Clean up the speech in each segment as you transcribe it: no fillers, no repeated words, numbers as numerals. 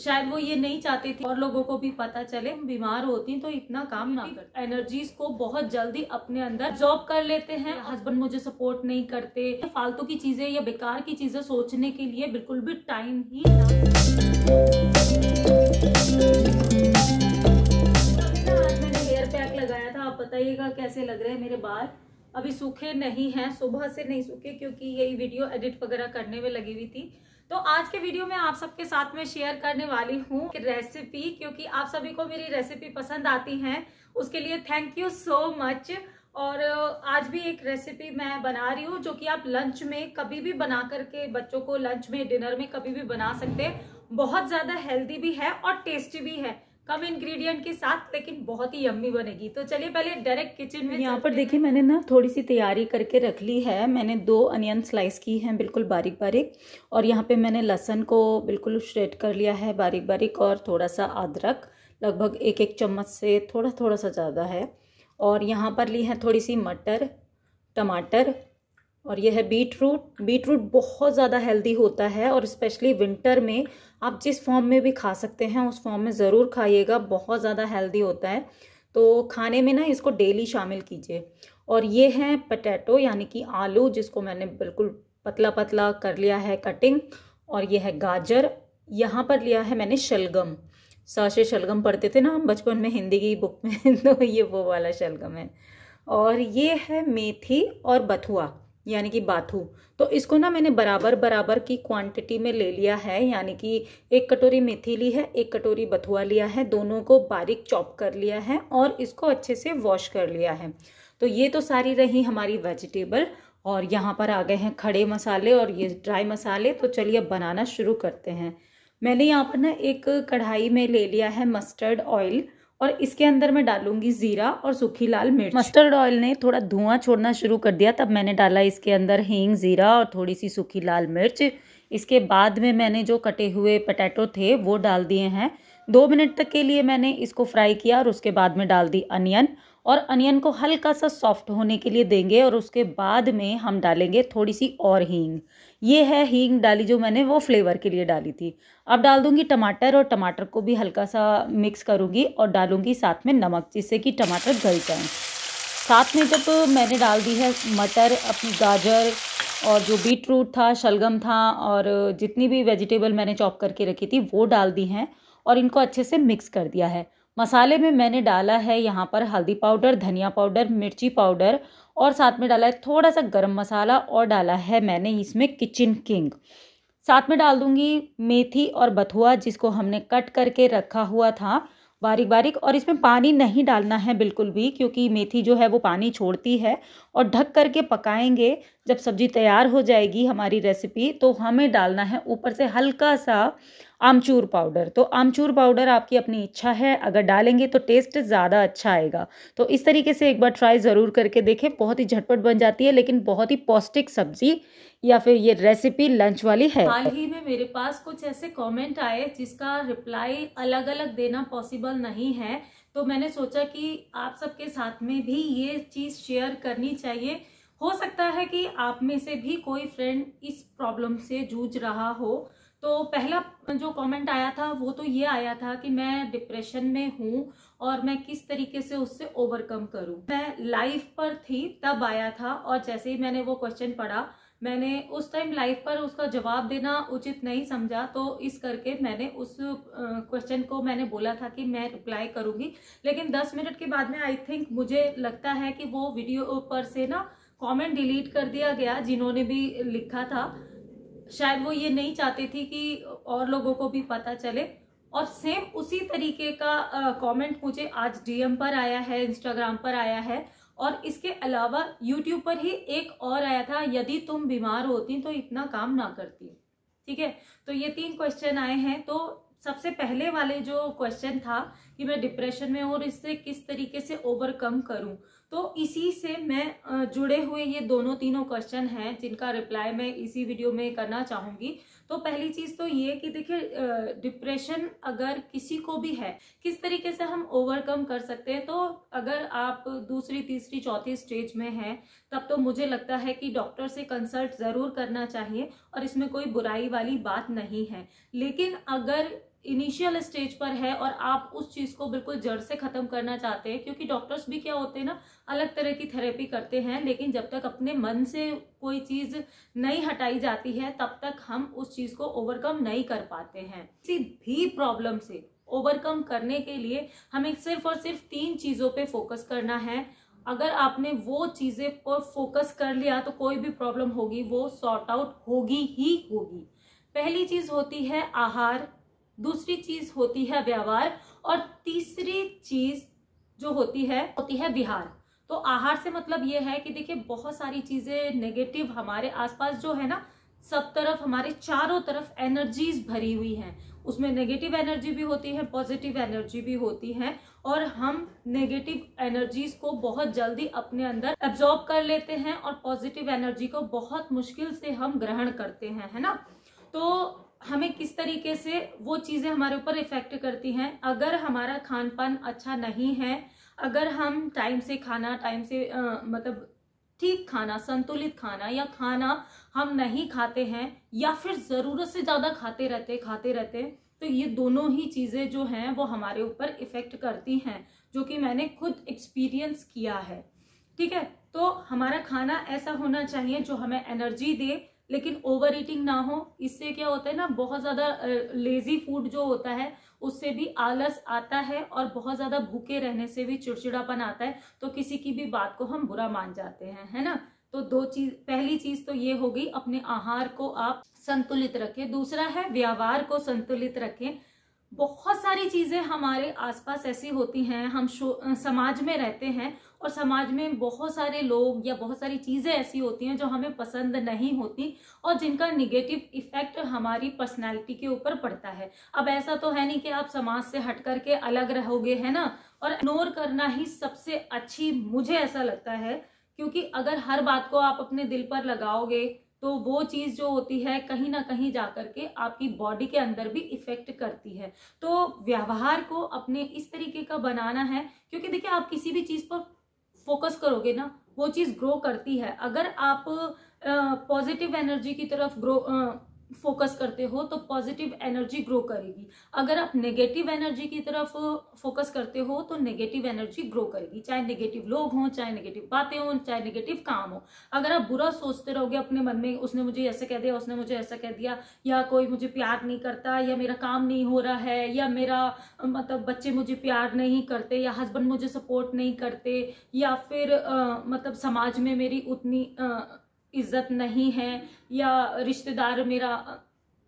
शायद वो ये नहीं चाहते थे और लोगों को भी पता चले बीमार होती तो इतना काम ना कर, एनर्जीज को बहुत जल्दी अपने अंदर एब्जॉर्ब कर लेते हैं। हस्बैंड मुझे सपोर्ट नहीं करते, फालतू की चीजें या बेकार की चीजें सोचने के लिए बिल्कुल भी टाइम ही ना। आज मैंने हेयर पैक लगाया था, आप बताइएगा कैसे लग रहे हैं मेरे बाल। अभी सूखे नहीं हैं, सुबह से नहीं सूखे क्योंकि यही वीडियो एडिट वगैरह करने में लगी हुई थी। तो आज के वीडियो में आप सबके साथ में शेयर करने वाली हूँ रेसिपी, क्योंकि आप सभी को मेरी रेसिपी पसंद आती हैं, उसके लिए थैंक यू सो मच। और आज भी एक रेसिपी मैं बना रही हूँ जो कि आप लंच में कभी भी बना करके बच्चों को लंच में डिनर में कभी भी बना सकते हैं। बहुत ज्यादा हेल्दी भी है और टेस्टी भी है, कम इंग्रेडिएंट के साथ, लेकिन बहुत ही यम्मी बनेगी। तो चलिए पहले डायरेक्ट किचन में। यहाँ पर देखिए मैंने ना थोड़ी सी तैयारी करके रख ली है। मैंने 2 अनियन स्लाइस की हैं बिल्कुल बारीक बारीक, और यहाँ पे मैंने लहसुन को बिल्कुल श्रेड कर लिया है बारीक बारीक, और थोड़ा सा अदरक लगभग 1-1 चम्मच से थोड़ा सा ज़्यादा है। और यहाँ पर ली है थोड़ी सी मटर, टमाटर, और यह है बीटरूट। बीटरूट बहुत ज़्यादा हेल्दी होता है और स्पेशली विंटर में आप जिस फॉर्म में भी खा सकते हैं उस फॉर्म में ज़रूर खाइएगा, बहुत ज़्यादा हेल्दी होता है। तो खाने में ना इसको डेली शामिल कीजिए। और ये है पोटैटो यानी कि आलू, जिसको मैंने बिल्कुल पतला पतला कर लिया है कटिंग। और ये है गाजर। यहाँ पर लिया है मैंने शलगम, साशे शलगम पढ़ते थे ना हम बचपन में हिंदी की बुक में तो ये वो वाला शलगम है। और ये है मेथी और बथुआ यानी कि बाथू। तो इसको ना मैंने बराबर बराबर की क्वांटिटी में ले लिया है, यानी कि 1 कटोरी मेथी ली है, 1 कटोरी बथुआ लिया है, दोनों को बारीक चॉप कर लिया है और इसको अच्छे से वॉश कर लिया है। तो ये तो सारी रही हमारी वेजिटेबल। और यहाँ पर आ गए हैं खड़े मसाले और ये ड्राई मसाले। तो चलिए अब बनाना शुरू करते हैं। मैंने यहाँ पर ना एक कढ़ाई में ले लिया है मस्टर्ड ऑयल, और इसके अंदर मैं डालूंगी जीरा और सूखी लाल मिर्च। मस्टर्ड ऑयल ने थोड़ा धुआं छोड़ना शुरू कर दिया, तब मैंने डाला इसके अंदर हींग, जीरा और थोड़ी सी सूखी लाल मिर्च। इसके बाद में मैंने जो कटे हुए पोटैटो थे वो डाल दिए हैं। 2 मिनट तक के लिए मैंने इसको फ्राई किया और उसके बाद में डाल दी अनियन, और अनियन को हल्का सा सॉफ्ट होने के लिए देंगे। और उसके बाद में हम डालेंगे थोड़ी सी और हींग। ये है हींग डाली जो मैंने वो फ्लेवर के लिए डाली थी। अब डाल दूंगी टमाटर, और टमाटर को भी हल्का सा मिक्स करूंगी और डालूंगी साथ में नमक, जिससे कि टमाटर गल जाएं। साथ में जब मैंने डाल दी है मटर, अपनी गाजर और जो बीटरूट था, शलगम था, और जितनी भी वेजिटेबल मैंने चॉप करके रखी थी वो डाल दी हैं और इनको अच्छे से मिक्स कर दिया है। मसाले में मैंने डाला है यहाँ पर हल्दी पाउडर, धनिया पाउडर, मिर्ची पाउडर, और साथ में डाला है थोड़ा सा गरम मसाला, और डाला है मैंने इसमें किचन किंग। साथ में डाल दूंगी मेथी और बथुआ, जिसको हमने कट करके रखा हुआ था बारीक बारीक। और इसमें पानी नहीं डालना है बिल्कुल भी, क्योंकि मेथी जो है वो पानी छोड़ती है। और ढक करके पकाएंगे। जब सब्जी तैयार हो जाएगी हमारी रेसिपी, तो हमें डालना है ऊपर से हल्का सा आमचूर पाउडर। तो आमचूर पाउडर आपकी अपनी इच्छा है, अगर डालेंगे तो टेस्ट ज़्यादा अच्छा आएगा। तो इस तरीके से एक बार ट्राई ज़रूर करके देखें, बहुत ही झटपट बन जाती है, लेकिन बहुत ही पौष्टिक सब्जी या फिर ये रेसिपी लंच वाली है। हाल ही में मेरे पास कुछ ऐसे कमेंट आए जिसका रिप्लाई अलग अलग देना पॉसिबल नहीं है, तो मैंने सोचा कि आप सबके साथ में भी ये चीज़ शेयर करनी चाहिए। हो सकता है कि आप में से भी कोई फ्रेंड इस प्रॉब्लम से जूझ रहा हो। तो पहला जो कमेंट आया था वो तो ये आया था कि मैं डिप्रेशन में हूँ और मैं किस तरीके से उससे ओवरकम करूँ। मैं लाइव पर थी तब आया था, और जैसे ही मैंने वो क्वेश्चन पढ़ा, मैंने उस टाइम लाइव पर उसका जवाब देना उचित नहीं समझा, तो इस करके मैंने उस क्वेश्चन को मैंने बोला था कि मैं रिप्लाई करूंगी। लेकिन 10 मिनट के बाद में आई थिंक मुझे लगता है कि वो वीडियो पर से ना कमेंट डिलीट कर दिया गया जिन्होंने भी लिखा था। शायद वो ये नहीं चाहते थे कि और लोगों को भी पता चले। और सेम उसी तरीके का कमेंट मुझे आज डीएम पर आया है, इंस्टाग्राम पर आया है, और इसके अलावा यूट्यूब पर ही एक और आया था, यदि तुम बीमार होती तो इतना काम ना करती। ठीक है, तो ये 3 क्वेश्चन आए हैं। तो सबसे पहले वाले जो क्वेश्चन था कि मैं डिप्रेशन में हूं और इससे किस तरीके से ओवरकम करूं, तो इसी से मैं जुड़े हुए ये तीनों क्वेश्चन हैं जिनका रिप्लाई मैं इसी वीडियो में करना चाहूंगी। तो पहली चीज तो ये कि देखिए डिप्रेशन अगर किसी को भी है, किस तरीके से हम ओवरकम कर सकते हैं। तो अगर आप दूसरी, तीसरी, चौथी स्टेज में हैं, तब तो मुझे लगता है कि डॉक्टर से कंसल्ट जरूर करना चाहिए और इसमें कोई बुराई वाली बात नहीं है। लेकिन अगर इनिशियल स्टेज पर है और आप उस चीज को बिल्कुल जड़ से खत्म करना चाहते हैं, क्योंकि डॉक्टर्स भी क्या होते हैं ना, अलग तरह की थेरेपी करते हैं, लेकिन जब तक अपने मन से कोई चीज नहीं हटाई जाती है तब तक हम उस चीज को ओवरकम नहीं कर पाते हैं। किसी भी प्रॉब्लम से ओवरकम करने के लिए हमें सिर्फ और सिर्फ 3 चीजों पे फोकस करना है। अगर आपने वो चीजें पर फोकस कर लिया तो कोई भी प्रॉब्लम होगी वो सॉर्ट आउट होगी ही होगी। पहली चीज होती है आहार, दूसरी चीज होती है व्यवहार, और तीसरी चीज जो होती है विहार। तो आहार से मतलब ये है कि देखिए बहुत सारी चीजें नेगेटिव हमारे आसपास जो है ना, सब तरफ हमारे चारों तरफ एनर्जीज भरी हुई हैं। उसमें नेगेटिव एनर्जी भी होती है, पॉजिटिव एनर्जी भी होती है, और हम नेगेटिव एनर्जीज को बहुत जल्दी अपने अंदर एब्जॉर्ब कर लेते हैं और पॉजिटिव एनर्जी को बहुत मुश्किल से हम ग्रहण करते हैं, है ना। तो हमें किस तरीके से वो चीजें हमारे ऊपर इफेक्ट करती हैं। अगर हमारा खान पान अच्छा नहीं है, अगर हम टाइम से खाना, टाइम से मतलब ठीक खाना, संतुलित खाना या खाना हम नहीं खाते हैं, या फिर जरूरत से ज्यादा खाते रहते, तो ये दोनों ही चीजें जो हैं वो हमारे ऊपर इफेक्ट करती हैं, जो कि मैंने खुद एक्सपीरियंस किया है। ठीक है, तो हमारा खाना ऐसा होना चाहिए जो हमें एनर्जी दे, लेकिन ओवर ईटिंग ना हो। इससे क्या होता है ना, बहुत ज्यादा लेजी फूड जो होता है उससे भी आलस आता है, और बहुत ज्यादा भूखे रहने से भी चिड़चिड़ापन आता है, तो किसी की भी बात को हम बुरा मान जाते हैं, है ना। तो पहली चीज तो ये होगी, अपने आहार को आप संतुलित रखें। दूसरा है व्यवहार को संतुलित रखें। बहुत सारी चीजें हमारे आसपास ऐसी होती हैं, हम समाज में रहते हैं और समाज में बहुत सारे लोग या बहुत सारी चीजें ऐसी होती हैं जो हमें पसंद नहीं होती और जिनका निगेटिव इफेक्ट हमारी पर्सनैलिटी के ऊपर पड़ता है। अब ऐसा तो है नहीं कि आप समाज से हट करके अलग रहोगे, है ना, और इग्नोर करना ही सबसे अच्छी, मुझे ऐसा लगता है, क्योंकि अगर हर बात को आप अपने दिल पर लगाओगे तो वो चीज जो होती है कहीं ना कहीं जाकर के आपकी बॉडी के अंदर भी इफेक्ट करती है। तो व्यवहार को अपने इस तरीके का बनाना है, क्योंकि देखिए आप किसी भी चीज पर फोकस करोगे ना, वो चीज ग्रो करती है। अगर आप पॉजिटिव एनर्जी की तरफ फोकस करते हो तो पॉजिटिव एनर्जी ग्रो करेगी। अगर आप नेगेटिव एनर्जी की तरफ फोकस करते हो तो नेगेटिव एनर्जी ग्रो करेगी, चाहे नेगेटिव लोग हों, चाहे नेगेटिव बातें हों, चाहे नेगेटिव काम हो। अगर आप बुरा सोचते रहोगे अपने मन में, उसने मुझे ऐसा कह दिया, उसने मुझे ऐसा कह दिया, या कोई मुझे प्यार नहीं करता, या मेरा काम नहीं हो रहा है, या मेरा मतलब बच्चे मुझे प्यार नहीं करते, या हस्बैंड मुझे सपोर्ट नहीं करते, या फिर मतलब समाज में मेरी उतनी इज्जत नहीं है, या रिश्तेदार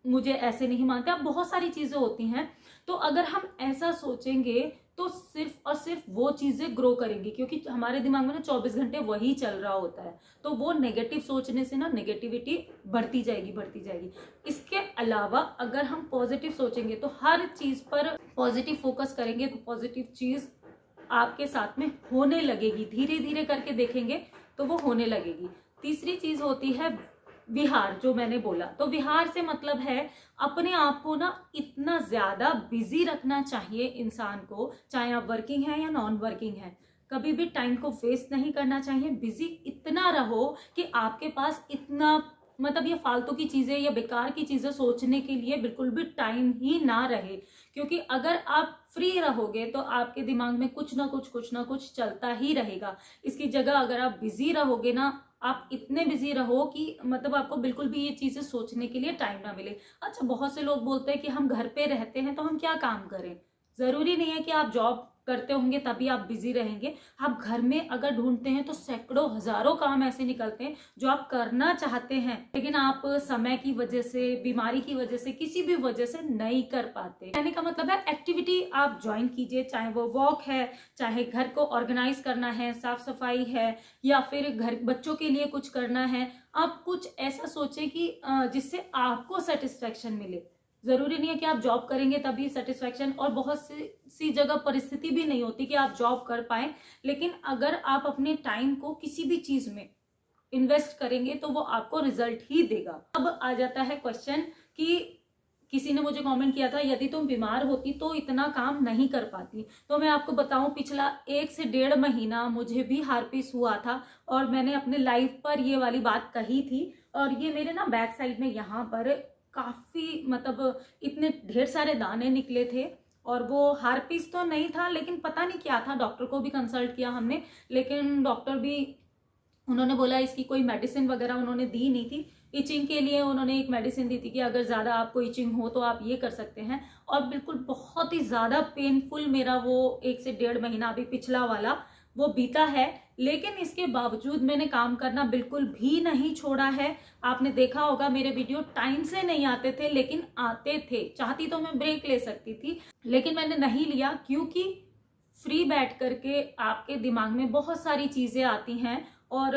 मुझे ऐसे नहीं मानते, अब बहुत सारी चीजें होती हैं। तो अगर हम ऐसा सोचेंगे तो सिर्फ और सिर्फ वो चीजें ग्रो करेंगी, क्योंकि हमारे दिमाग में ना 24 घंटे वही चल रहा होता है। तो वो नेगेटिव सोचने से ना नेगेटिविटी बढ़ती जाएगी। इसके अलावा अगर हम पॉजिटिव सोचेंगे तो हर चीज पर पॉजिटिव फोकस करेंगे तो पॉजिटिव चीज आपके साथ में होने लगेगी, धीरे धीरे करके देखेंगे तो वो होने लगेगी। तीसरी चीज होती है विहार, जो मैंने बोला। तो विहार से मतलब है अपने आप को ना इतना ज्यादा बिजी रखना चाहिए इंसान को, चाहे आप वर्किंग है या नॉन वर्किंग है, कभी भी टाइम को वेस्ट नहीं करना चाहिए। बिजी इतना रहो कि आपके पास इतना मतलब ये फालतू की चीजें या बेकार की चीजें सोचने के लिए बिल्कुल भी टाइम ही ना रहे, क्योंकि अगर आप फ्री रहोगे तो आपके दिमाग में कुछ ना कुछ चलता ही रहेगा। इसकी जगह अगर आप बिजी रहोगे ना, आप इतने बिजी रहो कि मतलब आपको बिल्कुल भी ये चीजें सोचने के लिए टाइम ना मिले। अच्छा, बहुत से लोग बोलते हैं कि हम घर पे रहते हैं तो हम क्या काम करें। जरूरी नहीं है कि आप जॉब करते होंगे तभी आप बिजी रहेंगे। आप घर में अगर ढूंढते हैं तो सैकड़ों हजारों काम ऐसे निकलते हैं जो आप करना चाहते हैं, लेकिन आप समय की वजह से, बीमारी की वजह से, किसी भी वजह से नहीं कर पाते। कहने का मतलब है एक्टिविटी आप ज्वाइन कीजिए, चाहे वो वॉक है, चाहे घर को ऑर्गेनाइज करना है, साफ सफाई है, या फिर घर बच्चों के लिए कुछ करना है। आप कुछ ऐसा सोचें कि जिससे आपको सेटिस्फेक्शन मिले। जरूरी नहीं है कि आप जॉब करेंगे तभी सेटिस्फेक्शन, और बहुत सी जगह परिस्थिति भी नहीं होती कि आप जॉब कर पाए, लेकिन अगर आप अपने टाइम को किसी भी चीज में इन्वेस्ट करेंगे तो वो आपको रिजल्ट ही देगा। अब आ जाता है क्वेश्चन कि किसी ने मुझे कमेंट किया था यदि तुम बीमार होती तो इतना काम नहीं कर पाती। तो मैं आपको बताऊं, पिछला 1 से 1.5 महीना मुझे भी हार्पिस हुआ था और मैंने अपने लाइफ पर ये वाली बात कही थी, और ये मेरे ना बैक साइड में यहाँ पर काफी मतलब इतने ढेर सारे दाने निकले थे। और वो हार्पिस तो नहीं था, लेकिन पता नहीं क्या था, डॉक्टर को भी कंसल्ट किया हमने, लेकिन डॉक्टर भी उन्होंने बोला इसकी कोई मेडिसिन वगैरह उन्होंने दी नहीं थी। इचिंग के लिए उन्होंने एक मेडिसिन दी थी कि अगर ज़्यादा आपको इचिंग हो तो आप ये कर सकते हैं। और बिल्कुल बहुत ही ज़्यादा पेनफुल मेरा वो 1 से 1.5 महीना अभी पिछला वाला वो बीता है, लेकिन इसके बावजूद मैंने काम करना बिल्कुल भी नहीं छोड़ा है। आपने देखा होगा मेरे वीडियो टाइम से नहीं आते थे, लेकिन आते थे। चाहती तो मैं ब्रेक ले सकती थी, लेकिन मैंने नहीं लिया, क्योंकि फ्री बैठ करके आपके दिमाग में बहुत सारी चीजें आती हैं और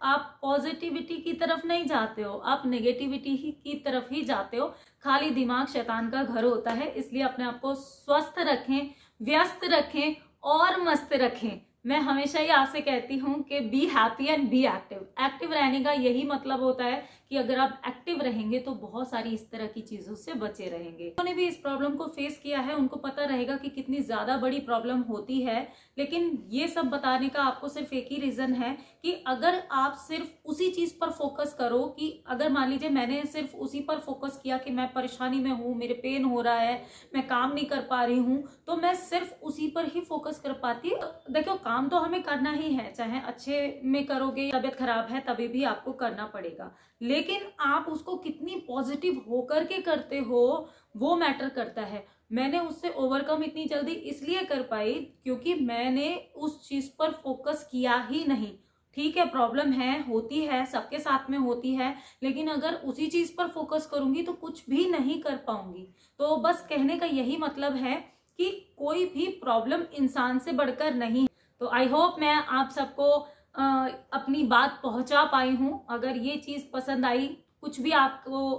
आप पॉजिटिविटी की तरफ नहीं जाते हो, आप नेगेटिविटी की तरफ ही जाते हो। खाली दिमाग शैतान का घर होता है, इसलिए अपने आप को स्वस्थ रखें, व्यस्त रखें और मस्त रखें। मैं हमेशा ही आपसे कहती हूँ कि be happy and be active. Active रहने का यही मतलब होता है कि अगर आप एक्टिव रहेंगे तो बहुत सारी इस तरह की चीजों से बचे रहेंगे। उन्होंने भी इस प्रॉब्लम को फेस किया है, उनको पता रहेगा कि कितनी ज्यादा बड़ी प्रॉब्लम होती है। लेकिन ये सब बताने का आपको सिर्फ एक ही रीजन है कि अगर आप सिर्फ उसी चीज पर फोकस करो, कि अगर मान लीजिए मैंने सिर्फ उसी पर फोकस किया कि मैं परेशानी में हूँ, मेरे पेन हो रहा है, मैं काम नहीं कर पा रही हूँ, तो मैं सिर्फ उसी पर ही फोकस कर पाती। देखो काम तो हमें करना ही है, चाहे अच्छे में करोगे, तबीयत खराब है तभी भी आपको करना पड़ेगा, लेकिन आप उसको कितनी पॉजिटिव होकर के करते हो वो मैटर करता है। मैंने उससे ओवरकम इतनी जल्दी इसलिए कर पाई क्योंकि मैंने उस चीज पर फोकस किया ही नहीं। ठीक है, प्रॉब्लम है, होती है, सबके साथ में होती है, लेकिन अगर उसी चीज पर फोकस करूंगी तो कुछ भी नहीं कर पाऊंगी। तो बस कहने का यही मतलब है कि कोई भी प्रॉब्लम इंसान से बढ़कर नहीं। तो आई होप मैं आप सबको अपनी बात पहुंचा पाई हूं। अगर ये चीज पसंद आई, कुछ भी आपको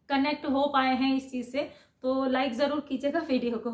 कनेक्ट हो पाए हैं इस चीज से, तो लाइक जरूर कीजिएगा वीडियो को।